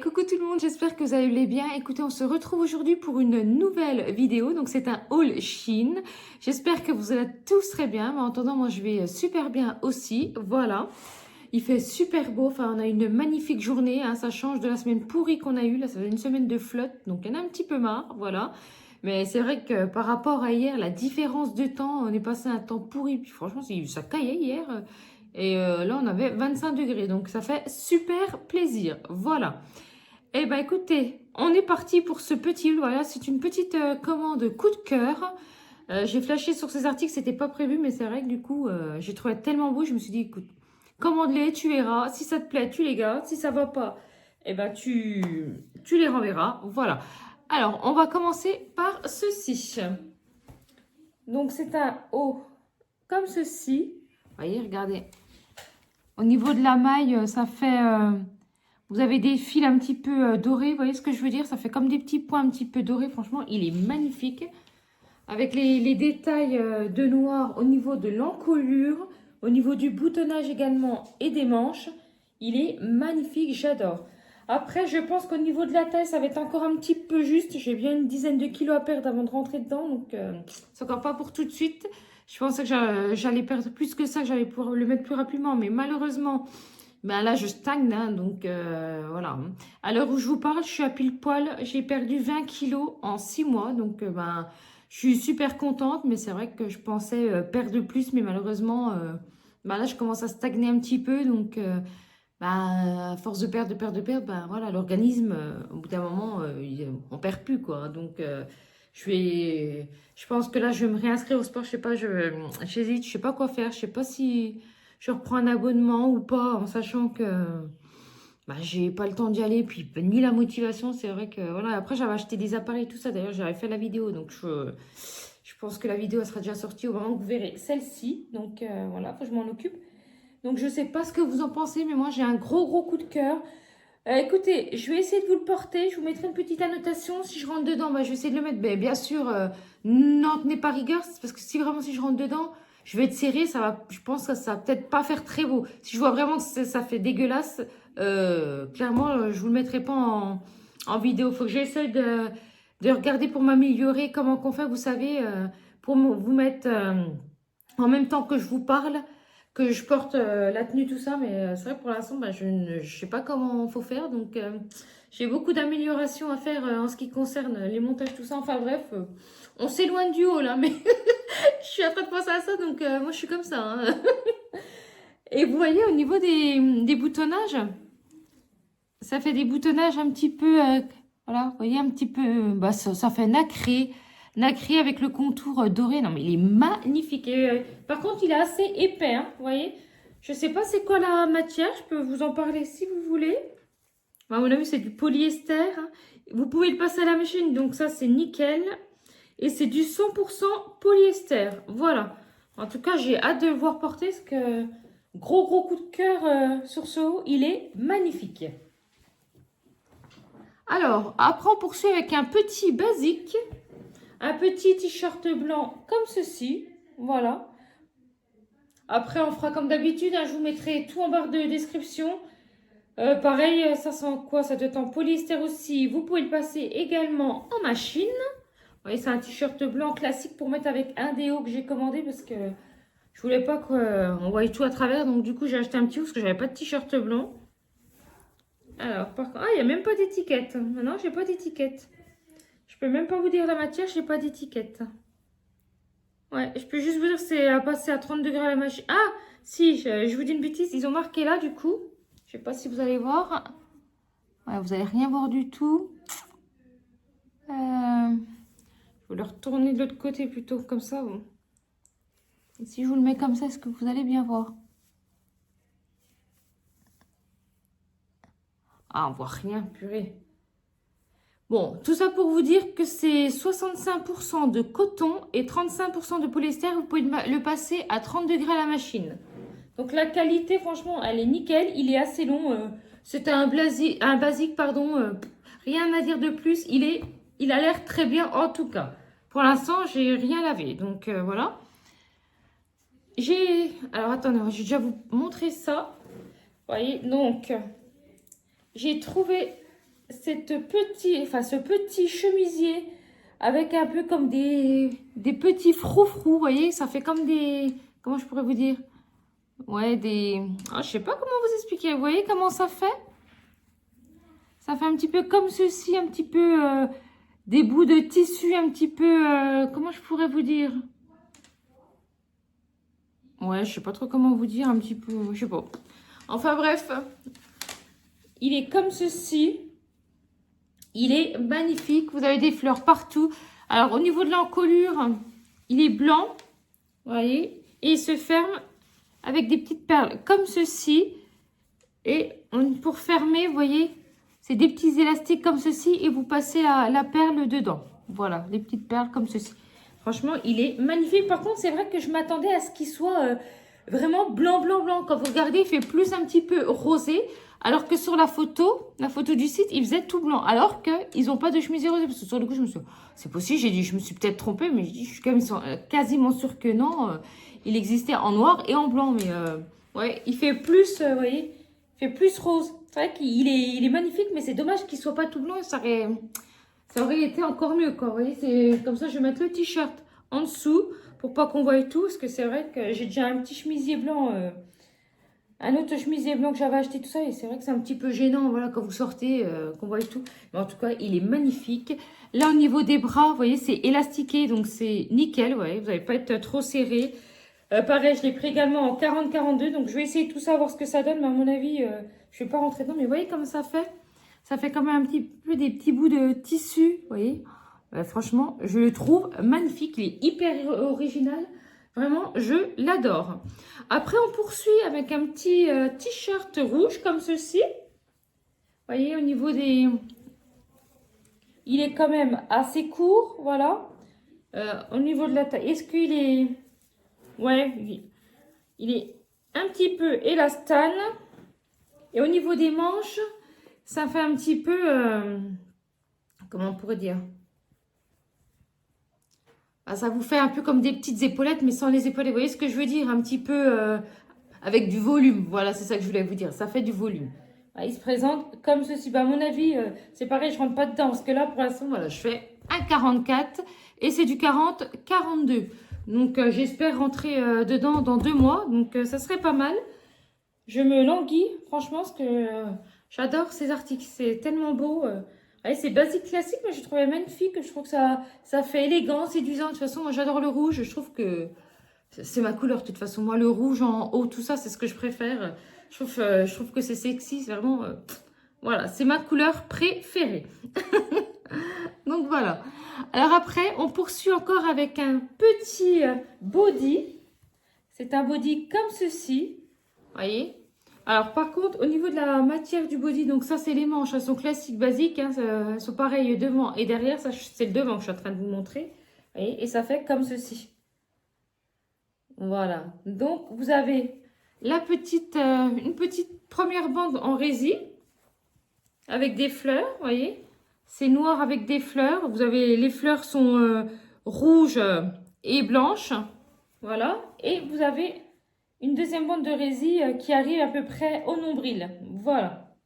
coucou tout le monde, j'espère que vous allez bien. Écoutez, on se retrouve aujourd'hui pour une nouvelle vidéo. Donc c'est un haul Shein. J'espère que vous allez tous très bien. Mais en attendant, moi je vais super bien aussi. Voilà. Il fait super beau. Enfin, on a une magnifique journée. Hein. Ça change de la semaine pourrie qu'on a eue. Là, ça fait une semaine de flotte. Donc il y en a un petit peu marre. Voilà. Mais c'est vrai que par rapport à hier, la différence de temps, on est passé un temps pourri. Puis franchement, ça caillait hier. Et là, on avait 25 degrés. Donc, ça fait super plaisir. Voilà. Eh bien, écoutez, on est parti pour ce petit... Voilà, c'est une petite commande coup de cœur. J'ai flashé sur ces articles, c'était pas prévu. Mais c'est vrai que du coup, j'ai trouvé tellement beau. Je me suis dit, écoute, commande-les, tu verras. Si ça te plaît, tu les gardes. Si ça va pas, eh ben, tu les renverras. Voilà. Alors, on va commencer par ceci. Donc, c'est un haut comme ceci. Vous voyez, regardez. Au niveau de la maille, ça fait... vous avez des fils un petit peu dorés. Vous voyez ce que je veux dire? Ça fait comme des petits points un petit peu dorés. Franchement, il est magnifique. Avec les détails de noir au niveau de l'encolure. Au niveau du boutonnage également et des manches. Il est magnifique, j'adore. Après, je pense qu'au niveau de la taille, ça va être encore un petit peu juste. J'ai bien une dizaine de kilos à perdre avant de rentrer dedans. Donc, c'est encore pas pour tout de suite. Je pensais que j'allais perdre plus que ça, que j'allais pouvoir le mettre plus rapidement. Mais malheureusement, ben là, je stagne. Hein, donc, voilà. À l'heure où je vous parle, je suis à pile poil. J'ai perdu 20 kilos en 6 mois. Donc, ben, je suis super contente. Mais c'est vrai que je pensais perdre plus. Mais malheureusement, ben là, je commence à stagner un petit peu. Donc, ben, à force de perdre, ben voilà, l'organisme, au bout d'un moment, on perd plus, quoi. Donc, je pense que là, je vais me réinscrire au sport. Je sais pas, j'hésite, je sais pas quoi faire. Je sais pas si je reprends un abonnement ou pas, en sachant que bah, j'ai pas le temps d'y aller, puis ni la motivation. C'est vrai que voilà. Après, j'avais acheté des appareils, tout ça. D'ailleurs, j'avais fait la vidéo, donc je pense que la vidéo elle sera déjà sortie au moment où vous verrez celle-ci. Donc voilà, faut que je m'en occupe. Donc, je ne sais pas ce que vous en pensez, mais moi, j'ai un gros coup de cœur. Écoutez, je vais essayer de vous le porter. Je vous mettrai une petite annotation. Si je rentre dedans, bah, je vais essayer de le mettre. Mais bien sûr, n'en tenez pas rigueur. Parce que si vraiment, si je rentre dedans, je vais être serrée. Je pense que ça va peut-être pas faire très beau. Si je vois vraiment que ça fait dégueulasse, clairement, je ne vous le mettrai pas en vidéo. Il faut que j'essaye de regarder pour m'améliorer. Comment qu'on fait, vous savez, pour vous mettre en même temps que je vous parle, que je porte la tenue, tout ça. Mais c'est vrai que pour l'instant, bah, je ne sais pas comment il faut faire. Donc, j'ai beaucoup d'améliorations à faire en ce qui concerne les montages, tout ça. Enfin bref, on s'éloigne du haut là. Mais je suis en train de penser à ça. Donc, moi, je suis comme ça. Hein. Et vous voyez, au niveau des boutonnages, ça fait des boutonnages un petit peu... voilà, vous voyez, un petit peu... bah, ça fait nacré. Nacré avec le contour doré. Non, mais il est magnifique. Et, par contre, il est assez épais, hein, vous voyez. Je ne sais pas c'est quoi la matière. Je peux vous en parler si vous voulez. À mon avis, c'est du polyester. Hein. Vous pouvez le passer à la machine. Donc ça, c'est nickel. Et c'est du 100% polyester. Voilà. En tout cas, j'ai hâte de le voir porter. Parce que gros coup de cœur sur ce haut. Il est magnifique. Alors, après, on poursuit avec un petit basique. Un petit t-shirt blanc comme ceci. Voilà. Après, on fera comme d'habitude. Hein, je vous mettrai tout en barre de description. Pareil, ça sent quoi? Ça doit être en polyester aussi. Vous pouvez le passer également en machine. Vous voyez, c'est un t-shirt blanc classique pour mettre avec un des hauts que j'ai commandé parce que je voulais pas qu'on voie tout à travers. Donc, du coup, j'ai acheté un petit haut parce que j'avais pas de t-shirt blanc. Alors, par contre, il n'y a même pas d'étiquette. Non, j'ai pas d'étiquette. Je peux même pas vous dire la matière, j'ai pas d'étiquette. Ouais, je peux juste vous dire que c'est à passer à 30 degrés à la machine. Ah, si, je vous dis une bêtise, ils ont marqué là du coup. Je sais pas si vous allez voir. Ouais, vous allez rien voir du tout. Je vais le retourner de l'autre côté plutôt, comme ça. Bon. Et si je vous le mets comme ça, est-ce que vous allez bien voir? Ah, on voit rien, purée. Bon, tout ça pour vous dire que c'est 65% de coton et 35% de polyester. Vous pouvez le passer à 30 degrés à la machine. Donc la qualité, franchement, elle est nickel. Il est assez long. C'est un basique, pardon. Rien à dire de plus. Il a l'air très bien en tout cas. Pour l'instant, j'ai rien lavé. Donc voilà. Alors attendez, je vais déjà vous montrer ça. Vous voyez, donc j'ai trouvé ce petit chemisier avec un peu comme des petits froufrous, vous voyez, ça fait comme des, comment je pourrais vous dire? Ouais, je sais pas comment vous expliquer, vous voyez comment ça fait? Ça fait un petit peu comme ceci, un petit peu des bouts de tissu, un petit peu, comment je pourrais vous dire? Ouais, je sais pas trop comment vous dire, un petit peu, je sais pas. Enfin bref, il est comme ceci. Il est magnifique. Vous avez des fleurs partout. Alors, au niveau de l'encolure, il est blanc. Vous voyez? Et il se ferme avec des petites perles comme ceci. Et pour fermer, vous voyez, c'est des petits élastiques comme ceci. Et vous passez la perle dedans. Voilà, les petites perles comme ceci. Franchement, il est magnifique. Par contre, c'est vrai que je m'attendais à ce qu'il soit vraiment blanc, blanc, blanc. Quand vous regardez, il fait plus un petit peu rosé. Alors que sur la photo du site, il faisait tout blanc. Alors qu'ils n'ont pas de chemisier rosé. Parce que sur le coup, je me suis dit, c'est possible. J'ai dit, je me suis peut-être trompée. Mais je suis quand même quasiment sûre que non. Il existait en noir et en blanc. Mais ouais, il fait plus, vous voyez, il fait plus rose. C'est vrai il est magnifique. Mais c'est dommage qu'il ne soit pas tout blanc. Ça aurait été encore mieux, quoi. Vous voyez, c'est comme ça, je vais mettre le t-shirt en dessous pour pas qu'on voie tout. Parce que c'est vrai que j'ai déjà un petit chemisier blanc, un autre chemisier blanc que j'avais acheté, tout ça. Et c'est vrai que c'est un petit peu gênant, voilà, quand vous sortez, qu'on voit tout. Mais en tout cas, il est magnifique. Là, au niveau des bras, vous voyez, c'est élastiqué. Donc, c'est nickel, vous voyez. Vous n'allez pas être trop serré. Pareil, je l'ai pris également en 40-42. Donc, je vais essayer tout ça, voir ce que ça donne. Mais à mon avis, je ne vais pas rentrer dedans. Mais vous voyez comme ça fait? Ça fait quand même un petit peu des petits bouts de tissu, vous voyez. Franchement, je le trouve magnifique. Il est hyper original. Vraiment, je l'adore. Après, on poursuit avec un petit t-shirt rouge comme ceci. Vous voyez, au niveau des... Il est quand même assez court, voilà. Au niveau de la taille, est-ce qu'il est... Ouais, il est un petit peu élastane. Et au niveau des manches, ça fait un petit peu... comment on pourrait dire? Ça vous fait un peu comme des petites épaulettes, mais sans les épaulettes. Vous voyez ce que je veux dire? Un petit peu avec du volume. Voilà, c'est ça que je voulais vous dire. Ça fait du volume. Il se présente comme ceci. Bah, à mon avis, c'est pareil, je rentre pas dedans. Parce que là, pour l'instant, voilà, je fais un 44 et c'est du 40-42. Donc, j'espère rentrer dedans dans 2 mois. Donc, ça serait pas mal. Je me languis, franchement, parce que j'adore ces articles. C'est tellement beau. C'est basique classique, mais je trouvais magnifique. Je trouve que ça fait élégant, séduisant. De toute façon, moi, j'adore le rouge. Je trouve que c'est ma couleur. De toute façon, moi, le rouge en haut, tout ça, c'est ce que je préfère. Je trouve que c'est sexy. C'est vraiment... voilà, c'est ma couleur préférée. Donc, voilà. Alors après, on poursuit encore avec un petit body. C'est un body comme ceci. Voyez. Alors par contre, au niveau de la matière du body, donc ça c'est les manches, elles sont classiques, basiques, hein, elles sont pareilles devant et derrière, ça c'est le devant que je suis en train de vous montrer. Voyez, et ça fait comme ceci. Voilà, donc vous avez une petite première bande en résine avec des fleurs, voyez. C'est noir avec des fleurs, vous avez, les fleurs sont rouges et blanches, voilà. Et vous avez une deuxième bande de résine qui arrive à peu près au nombril. Voilà.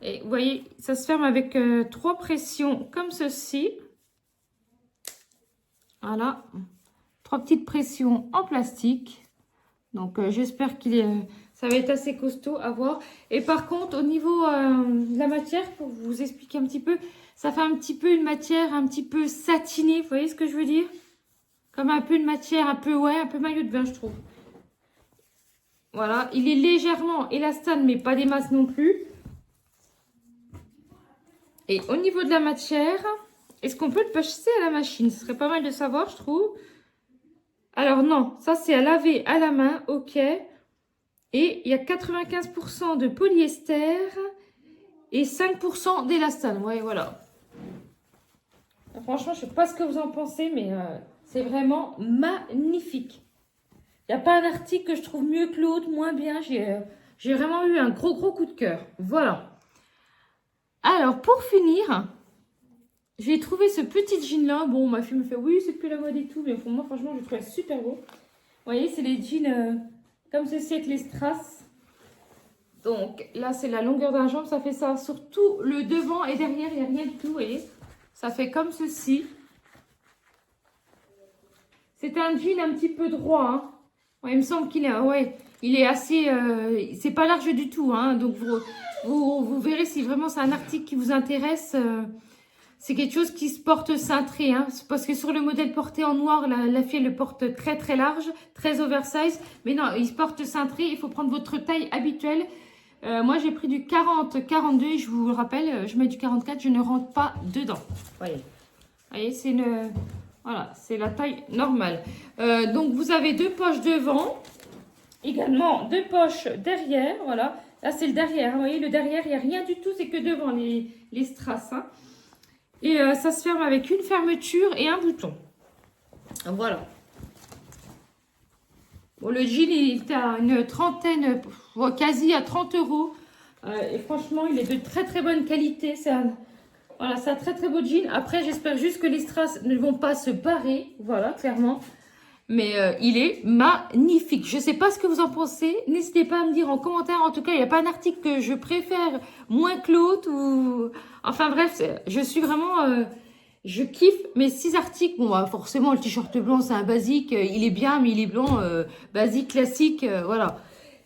Et vous voyez, ça se ferme avec 3 pressions comme ceci. Voilà. 3 petites pressions en plastique. Donc, j'espère ça va être assez costaud à voir. Et par contre, au niveau de la matière, pour vous expliquer un petit peu, ça fait un petit peu une matière un petit peu satinée. Vous voyez ce que je veux dire? Comme un peu une matière un peu maillot de bain, je trouve. Voilà, il est légèrement élastane, mais pas des masses non plus. Et au niveau de la matière, est-ce qu'on peut le passer à la machine? Ce serait pas mal de savoir, je trouve. Alors non, ça c'est à laver à la main, ok. Et il y a 95% de polyester et 5% d'élastane. Ouais, voilà. Franchement, je ne sais pas ce que vous en pensez, mais c'est vraiment magnifique. Il n'y a pas un article que je trouve mieux que l'autre, moins bien. J'ai vraiment eu un gros coup de cœur. Voilà. Alors, pour finir, j'ai trouvé ce petit jean-là. Bon, ma fille me fait, oui, c'est plus la mode et tout. Mais pour moi, franchement, je le trouve super beau. Vous voyez, c'est les jeans comme ceci avec les strass. Donc là, c'est la longueur d'un jambe. Ça fait ça sur tout le devant et derrière. Il n'y a rien du tout, vous voyez. Ça fait comme ceci. C'est un jean un petit peu droit. Hein. Ouais, il me semble qu'il est, ouais, il est assez... c'est pas large du tout. Hein. Donc vous verrez si vraiment c'est un article qui vous intéresse. C'est quelque chose qui se porte cintré. Hein. Parce que sur le modèle porté en noir, la fille le porte très très large, très oversize. Mais non, il se porte cintré. Il faut prendre votre taille habituelle. Moi, j'ai pris du 40-42 et je vous le rappelle, je mets du 44, je ne rentre pas dedans. Voyez, voyez, c'est une... Voilà, c'est la taille normale. Donc, vous avez 2 poches devant. Également, 2 poches derrière. Voilà, là, c'est le derrière. Vous voyez, le derrière, il n'y a rien du tout. C'est que devant les strass. Hein. Et ça se ferme avec une fermeture et un bouton. Voilà. Bon, le jean, il est à une trentaine, quasi à 30 €. Et franchement, il est de très très bonne qualité. Voilà, c'est un très très beau jean. Après, j'espère juste que les strass ne vont pas se barrer. Voilà, clairement. Mais il est magnifique. Je ne sais pas ce que vous en pensez. N'hésitez pas à me dire en commentaire. En tout cas, il n'y a pas un article que je préfère moins que l'autre. Ou... Enfin bref, je suis vraiment... je kiffe mes 6 articles. Bon, bah, forcément, le t-shirt blanc, c'est un basique. Il est bien, mais il est blanc, basique, classique. Voilà.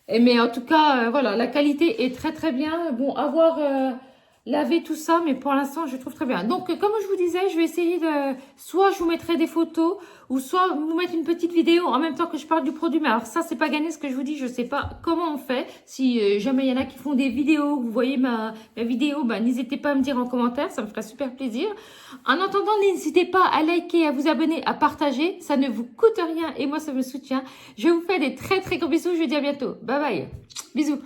Mais en tout cas, voilà, la qualité est très très bien. Bon, avoir lavé tout ça, mais pour l'instant, je trouve très bien. Donc, comme je vous disais, je vais essayer de... Soit je vous mettrai des photos, ou soit vous mettre une petite vidéo en même temps que je parle du produit. Mais alors ça, c'est pas gagné ce que je vous dis. Je sais pas comment on fait. Si jamais il y en a qui font des vidéos, vous voyez ma vidéo, bah, n'hésitez pas à me dire en commentaire. Ça me ferait super plaisir. En attendant, n'hésitez pas à liker, à vous abonner, à partager. Ça ne vous coûte rien et moi, ça me soutient. Je vous fais des très très gros bisous. Je vous dis à bientôt. Bye bye. Bisous.